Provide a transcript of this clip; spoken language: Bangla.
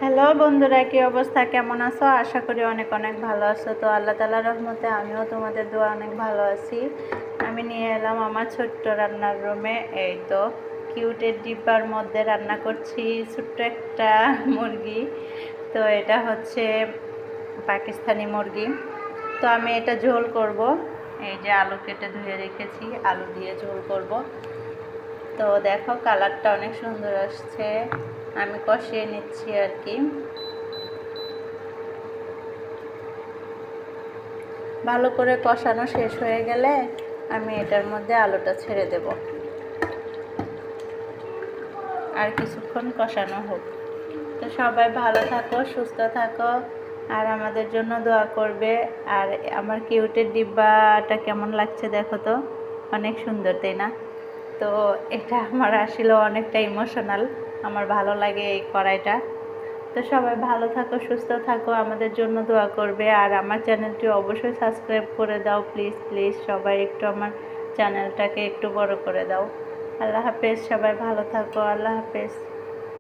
হ্যালো বন্ধুরা, কি অবস্থা, কেমন আছো? আশা করি অনেক অনেক ভালো আছো। তো আল্লাহ তাআলার রহমতে আমিও তোমাদের দোয়া অনেক ভালো আছি। আমি নিয়ে এলাম আমার ছোট্ট রান্নার রুমে। এই তো কিউটের ডিব্বার মধ্যে রান্না করছি ছোট্ট একটা মুরগি। তো এটা হচ্ছে পাকিস্তানি মুরগি। তো আমি এটা ঝোল করব। এই যে আলু কেটে ধুয়ে রেখেছি, আলু দিয়ে ঝোল করব। তো দেখো কালারটা অনেক সুন্দর আসছে, আমি কষিয়ে নিচ্ছি আর কি। ভালো করে কষানো শেষ হয়ে গেলে আমি এটার মধ্যে আলুটা ছেড়ে দেব। আর কিছুক্ষণ কষানো হোক। তো সবাই ভালো থাকো, সুস্থ থাকো, আর আমাদের জন্য দোয়া করবে। আর আমার কিউটের ডিব্বাটা কেমন লাগছে দেখো তো, অনেক সুন্দর তাই না? তো এটা আমার আসলে অনেকটা ইমোশনাল, আমার ভালো লাগে এই কড়াইটা। তো সবাই ভালো থাকো, সুস্থ থাকো, আমাদের জন্য দোয়া করবে। আর আমার চ্যানেলটি অবশ্যই সাবস্ক্রাইব করে দাও, প্লিজ প্লিজ সবাই একটু আমার চ্যানেলটাকে একটু বড় করে দাও। আল্লাহ হাফেজ, সবাই ভালো থাকো, আল্লাহ হাফেজ।